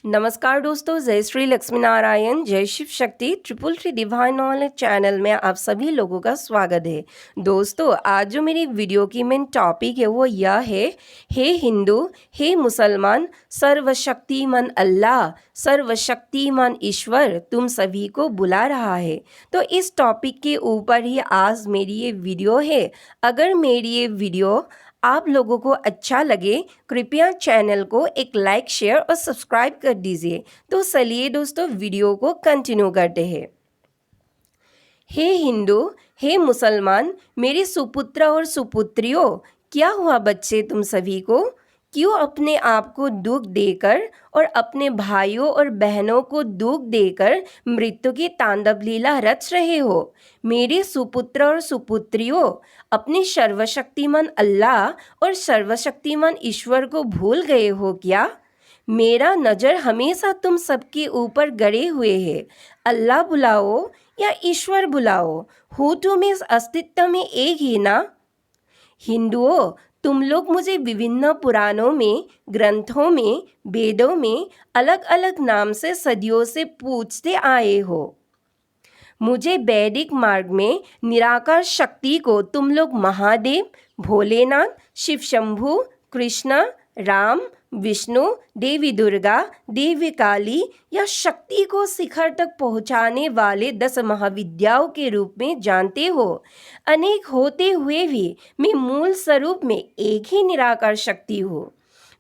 नमस्कार दोस्तों, जय श्री लक्ष्मी नारायण, जय Shiv Shakti, 333 divine knowledge channel में आप सभी लोगों का स्वागत है। दोस्तों, आज जो मेरी वीडियो की मेन टॉपिक है वो यह है, हे हिंदू, हे मुसलमान, सर्वशक्तिमान अल्लाह, सर्वशक्तिमान ईश्वर तुम सभी को बुला रहा है। तो इस टॉपिक के ऊपर ही आज मेरी ये वीडियो है। अगर मेरी ये वीडियो आप लोगों को अच्छा लगे, कृपया चैनल को एक लाइक, शेयर और सब्सक्राइब कर दीजिए। तो चलिए दोस्तों, वीडियो को कंटिन्यू करते हैं। हे हिंदू, हे मुसलमान, मेरे सुपुत्र और सुपुत्रियों, क्या हुआ बच्चे तुम सभी को? क्यों अपने आप को दुख देकर और अपने भाइयों और बहनों को दुख देकर मृत्यु की तांडव लीला रच रहे हो? मेरे सुपुत्र और सुपुत्रियों, अपने सर्वशक्तिमान अल्लाह और सर्वशक्तिमान ईश्वर को भूल गए हो क्या? मेरा नज़र हमेशा तुम सबके ऊपर गड़े हुए है। अल्लाह बुलाओ या ईश्वर बुलाओ, हो तुम इस अस्तित्व में एक ही ना? हिंदुओं, तुम लोग मुझे विभिन्न पुराणों में, ग्रंथों में, वेदों में अलग अलग नाम से सदियों से पूछते आए हो। मुझे वैदिक मार्ग में निराकार शक्ति को तुम लोग महादेव, भोलेनाथ, शिव शंभु, कृष्ण, राम, विष्णु, देवी दुर्गा, देवी काली या शक्ति को शिखर तक पहुंचाने वाले 10 महाविद्याओं के रूप में जानते हो। अनेक होते हुए भी मैं मूल स्वरूप में एक ही निराकार शक्ति हूँ।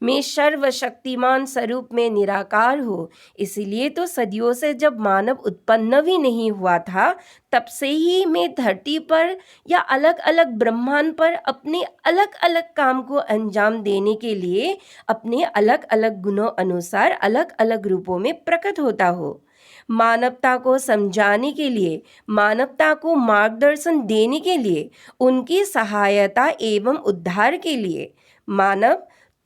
मैं सर्वशक्तिमान स्वरूप में निराकार हूँ। इसीलिए तो सदियों से जब मानव उत्पन्न भी नहीं हुआ था, तब से ही मैं धरती पर या अलग अलग ब्रह्मांड पर अपने अलग अलग काम को अंजाम देने के लिए अपने अलग अलग गुणों अनुसार अलग अलग रूपों में प्रकट होता हो। मानवता को समझाने के लिए, मानवता को मार्गदर्शन देने के लिए, उनकी सहायता एवं उद्धार के लिए। मानव,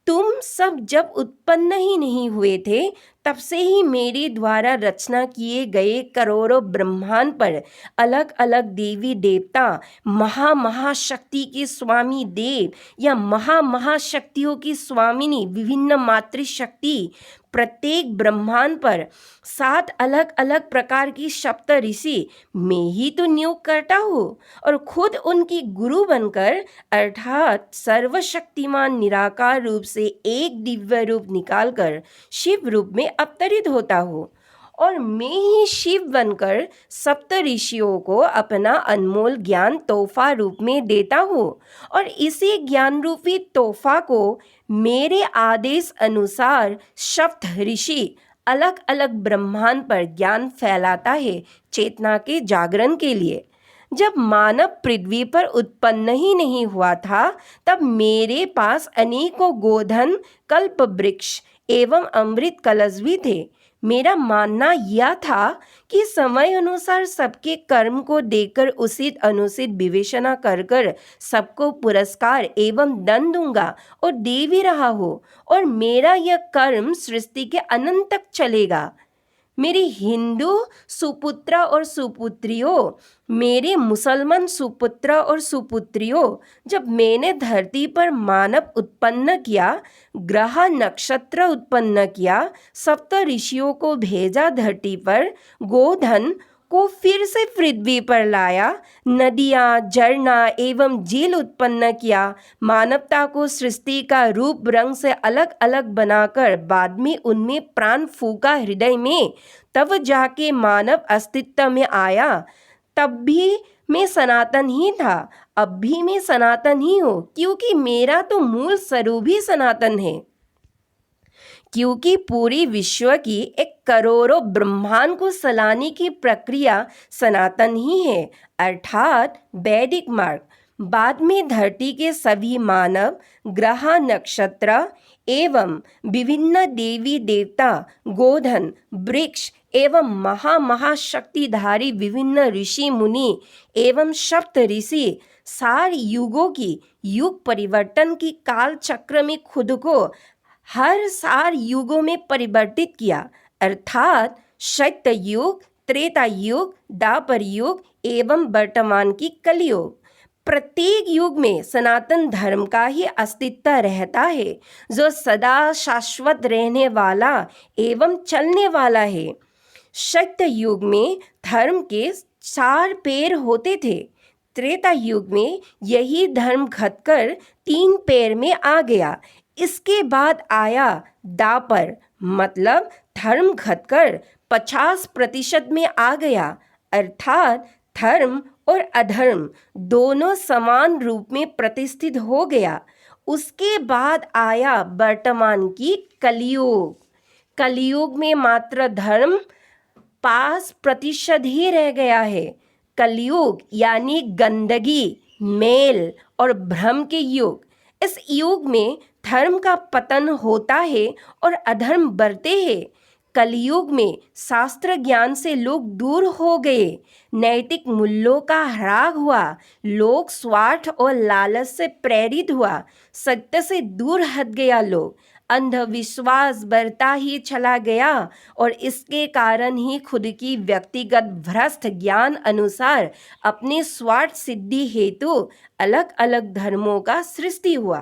तुम सब जब उत्पन्न ही नहीं हुए थे, तब से ही मेरे द्वारा रचना किए गए करोड़ों ब्रह्मांड पर अलग अलग देवी देवता, महाशक्ति के स्वामी देव या महाशक्तियों की स्वामिनी विभिन्न मातृशक्ति, प्रत्येक ब्रह्मांड पर 7 अलग अलग प्रकार की सप्त ऋषि मैं ही तो नियुक्त करता हूँ और खुद उनकी गुरु बनकर, अर्थात सर्वशक्तिमान निराकार रूप से एक दिव्य रूप निकालकर शिव रूप में अवतरित होता हूँ और मैं ही शिव बनकर सप्त ऋषियों को अपना अनमोल ज्ञान तोहफा रूप में देता हूँ और इसी ज्ञान रूपी तोहफा को मेरे आदेश अनुसार सप्त ऋषि अलग अलग ब्रह्मांड पर ज्ञान फैलाता है चेतना के जागरण के लिए। जब मानव पृथ्वी पर उत्पन्न ही नहीं हुआ था, तब मेरे पास अनेकों गोधन, कल्प वृक्ष एवं अमृत कलश भी थे। मेरा मानना यह था कि समय अनुसार सबके कर्म को देकर उचित अनुचित विवेचना कर कर सबको पुरस्कार एवं दंड दूंगा और दे भी रहा हो और मेरा यह कर्म सृष्टि के अनंत तक चलेगा। मेरे हिंदू सुपुत्र और सुपुत्रियों, मेरे मुसलमान सुपुत्र और सुपुत्रियों, जब मैंने धरती पर मानव उत्पन्न किया, ग्रह नक्षत्र उत्पन्न किया, सप्त ऋषियों को भेजा धरती पर, गोधन को फिर से पृथ्वी पर लाया, नदियाँ, झरना एवं झील उत्पन्न किया, मानवता को सृष्टि का रूप रंग से अलग अलग बनाकर बाद में उनमें प्राण फूंका हृदय में, तब जाके मानव अस्तित्व में आया। तब भी मैं सनातन ही था, अब भी मैं सनातन ही हूँ, क्योंकि मेरा तो मूल स्वरूप ही सनातन है। क्योंकि पूरी विश्व की 1 करोड़ों ब्रह्मांड को चलाने की प्रक्रिया सनातन ही है, अर्थात वैदिक मार्ग। बाद में धरती के सभी मानव, ग्रह, नक्षत्र एवं विभिन्न देवी देवता, गोधन, वृक्ष एवं महाशक्तिधारी विभिन्न ऋषि मुनि एवं सप्त ऋषि सार युगों की युग परिवर्तन की काल चक्र में खुद को हर 4 युगों में परिवर्तित किया, अर्थात सत्य युग, त्रेता युग, द्वापर युग एवं वर्तमान की कलयुग। प्रत्येक युग में सनातन धर्म का ही अस्तित्व रहता है, जो सदा शाश्वत रहने वाला एवं चलने वाला है। सत्य युग में धर्म के 4 पैर होते थे। त्रेता युग में यही धर्म घटकर 3 पैर में आ गया। इसके बाद आया दापर, मतलब धर्म घटकर 50% में आ गया, अर्थात धर्म और अधर्म दोनों समान रूप में प्रतिष्ठित हो गया। उसके बाद आया वर्तमान की कलयुग। कलयुग में मात्र धर्म 5% ही रह गया है। कलयुग यानी गंदगी, मेल और भ्रम के युग। इस युग में धर्म का पतन होता है और अधर्म बढ़ते हैं। कलयुग में शास्त्र ज्ञान से लोग दूर हो गए, नैतिक मूल्यों का ह्रास हुआ, लोग स्वार्थ और लालच से प्रेरित हुआ, सत्य से दूर हट गया लोग, अंधविश्वास बढ़ता ही चला गया और इसके कारण ही खुद की व्यक्तिगत भ्रष्ट ज्ञान अनुसार अपने स्वार्थ सिद्धि हेतु अलग अलग धर्मों का सृष्टि हुआ।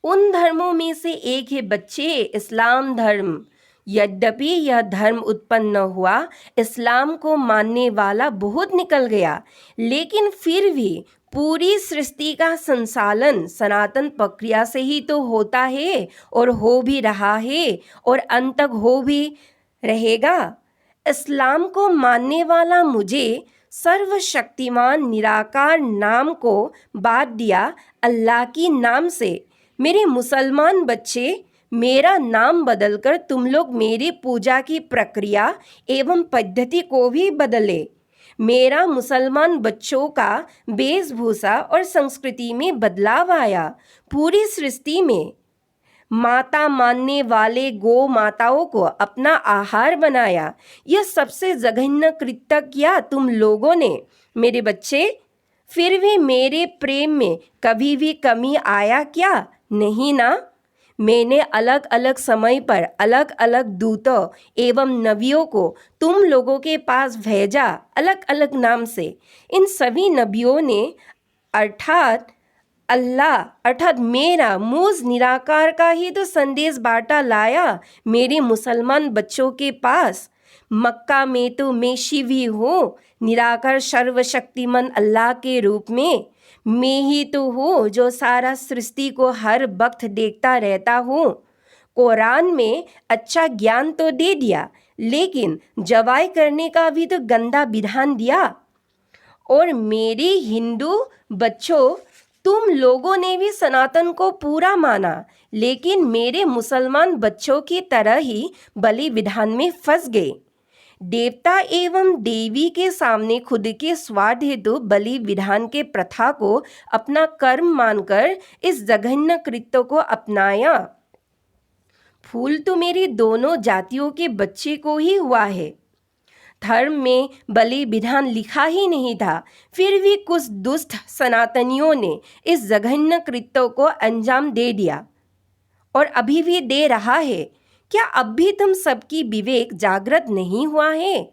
उन धर्मों में से एक है बच्चे इस्लाम धर्म। यद्यपि यह धर्म उत्पन्न हुआ, इस्लाम को मानने वाला बहुत निकल गया, लेकिन फिर भी पूरी सृष्टि का संचालन सनातन प्रक्रिया से ही तो होता है और हो भी रहा है और अंत तक हो भी रहेगा। इस्लाम को मानने वाला मुझे सर्वशक्तिमान निराकार नाम को बात दिया अल्लाह की नाम से। मेरे मुसलमान बच्चे, मेरा नाम बदलकर तुम लोग मेरी पूजा की प्रक्रिया एवं पद्धति को भी बदले। मेरा मुसलमान बच्चों का वेशभूषा और संस्कृति में बदलाव आया। पूरी सृष्टि में माता मानने वाले गौ माताओं को अपना आहार बनाया। यह सबसे जघन्य कृत्य किया तुम लोगों ने मेरे बच्चे। फिर भी मेरे प्रेम में कभी भी कमी आया क्या? नहीं ना। मैंने अलग अलग समय पर अलग अलग दूतों एवं नबियों को तुम लोगों के पास भेजा, अलग अलग नाम से। इन सभी नबियों ने अर्थात अल्लाह अर्थात मेरा मुझ निराकार का ही तो संदेश बांटा लाया मेरे मुसलमान बच्चों के पास। मक्का में तो मैं शिव ही हूँ, निराकार सर्वशक्तिमान अल्लाह के रूप में। मैं ही तो हूँ जो सारा सृष्टि को हर वक्त देखता रहता हूँ। कुरान में अच्छा ज्ञान तो दे दिया, लेकिन जवाई करने का भी तो गंदा विधान दिया। और मेरे हिंदू बच्चों, तुम लोगों ने भी सनातन को पूरा माना, लेकिन मेरे मुसलमान बच्चों की तरह ही बलि विधान में फंस गए। देवता एवं देवी के सामने खुद के स्वार्थ हेतु बलि विधान के प्रथा को अपना कर्म मानकर इस जघन्य कृत्य को अपनाया। फूल तो मेरी दोनों जातियों के बच्चे को ही हुआ है। धर्म में बलि विधान लिखा ही नहीं था, फिर भी कुछ दुष्ट सनातनियों ने इस जघन्य कृत्य को अंजाम दे दिया और अभी भी दे रहा है। क्या अब भी तुम सबकी विवेक जागृत नहीं हुआ है?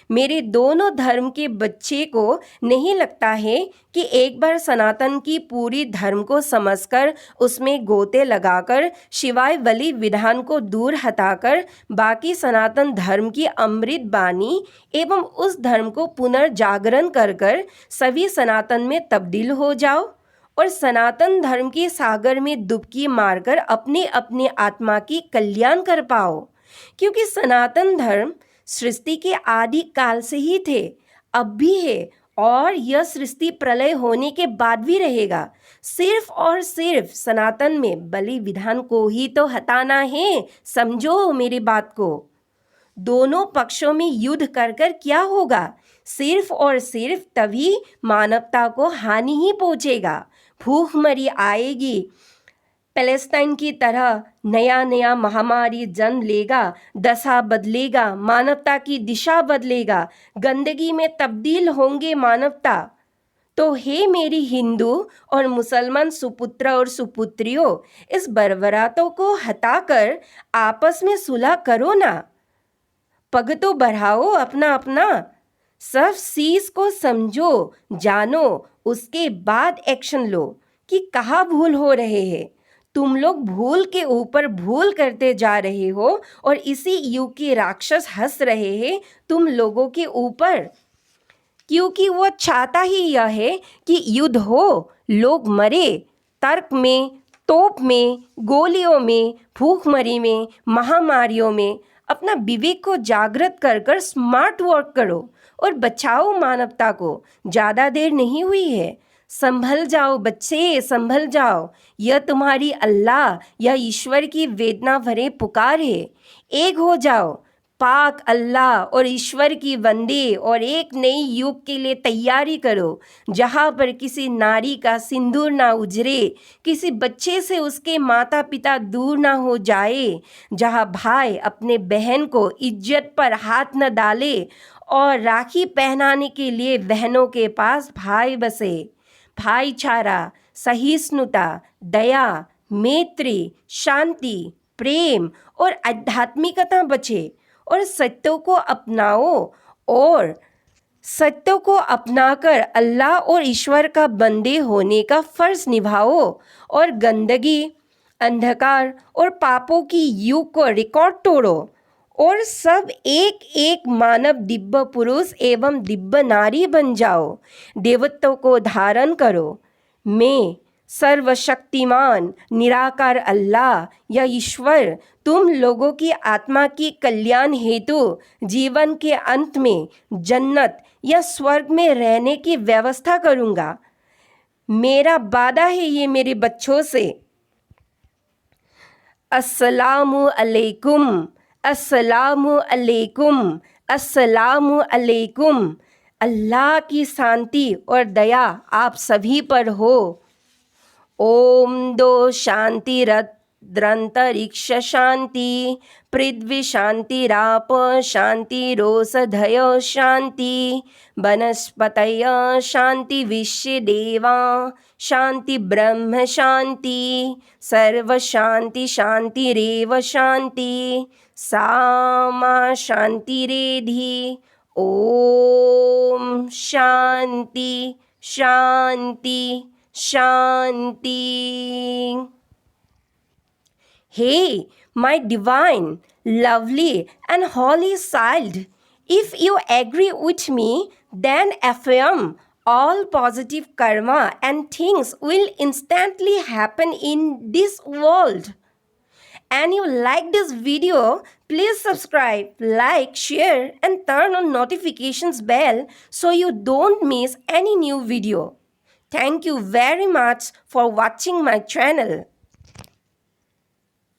मेरे दोनों धर्म के बच्चे को नहीं लगता है कि एक बार सनातन की पूरी धर्म को समझकर उसमें गोते लगाकर शिवाय बलि विधान को दूर हटाकर बाकी सनातन धर्म की अमृत बानी एवं उस धर्म को पुनर्जागरण कर सभी सनातन में तब्दील हो जाओ और सनातन धर्म के सागर में डुबकी मारकर अपने अपने आत्मा की कल्याण कर पाओ। क्योंकि सनातन धर्म सृष्टि के आदि काल से ही थे, अब भी है और यह सृष्टि प्रलय होने के बाद भी रहेगा। सिर्फ और सिर्फ सनातन में बलि विधान को ही तो हटाना है, समझो मेरी बात को। दोनों पक्षों में युद्ध कर क्या होगा? सिर्फ और सिर्फ तभी मानवता को हानि ही पहुंचेगा। भूखमरी आएगी, पैलेस्टाइन की तरह नया नया महामारी जन्म लेगा, दशा बदलेगा, मानवता की दिशा बदलेगा, गंदगी में तब्दील होंगे मानवता। तो हे मेरी हिंदू और मुसलमान सुपुत्र और सुपुत्रियों, इस बर्बरातों को हटाकर आपस में सुलह करो ना। पग तो बढ़ाओ अपना अपना। सब चीज को समझो, जानो उसके बाद एक्शन लो कि कहाँ भूल हो रहे हैं। तुम लोग भूल के ऊपर भूल करते जा रहे हो और इसी युग के राक्षस हंस रहे हैं तुम लोगों के ऊपर, क्योंकि वो चाहता ही यह है कि युद्ध हो, लोग मरे, तर्क में, तोप में, गोलियों में, भूखमरी में, महामारियों में। अपना विवेक को जागृत कर कर स्मार्ट वर्क करो और बचाओ मानवता को। ज़्यादा देर नहीं हुई है। संभल जाओ बच्चे, संभल जाओ। यह तुम्हारी अल्लाह या ईश्वर की वेदना भरे पुकार है। एक हो जाओ, पाक अल्लाह और ईश्वर की बंदे, और एक नई युग के लिए तैयारी करो जहाँ पर किसी नारी का सिंदूर ना उजरे, किसी बच्चे से उसके माता पिता दूर ना हो जाए, जहाँ भाई अपने बहन को इज्जत पर हाथ न डाले और राखी पहनाने के लिए बहनों के पास भाई बसे। भाईचारा, सहिष्णुता, दया, मैत्री, शांति, प्रेम और आध्यात्मिकता बचे और सत्यों को अपनाओ और सत्यों को अपनाकर अल्लाह और ईश्वर का बंदे होने का फर्ज निभाओ और गंदगी, अंधकार और पापों की युग को रिकॉर्ड तोड़ो और सब एक एक मानव दिव्य पुरुष एवं दिव्य नारी बन जाओ। देवत्व को धारण करो। मैं सर्वशक्तिमान निराकार अल्लाह या ईश्वर तुम लोगों की आत्मा की कल्याण हेतु जीवन के अंत में जन्नत या स्वर्ग में रहने की व्यवस्था करूँगा। मेरा वादा है ये मेरे बच्चों से। अस्सलामु अलैकुम, अस्सलामु अलैकुम, अस्सलामु अलैकुम। अल्लाह की शांति और दया आप सभी पर हो। ओम दो शांतिरद्रंतरिक्ष शांति, पृथ्वी शांतिराप शांतिरोषधय शांति, वनस्पतय शांति, विश्व देवा शांति, ब्रह्म शांति, सर्व शांति शांतिरेव शांति, सामा शांतिरेधि। ओम शांति शांति शांति। Hey, my divine, lovely and holy child, if you agree with me, then affirm all positive karma and things will instantly happen in this world. And you like this video, please subscribe, like, share and turn on notifications bell so you don't miss any new video. Thank you very much for watching my channel.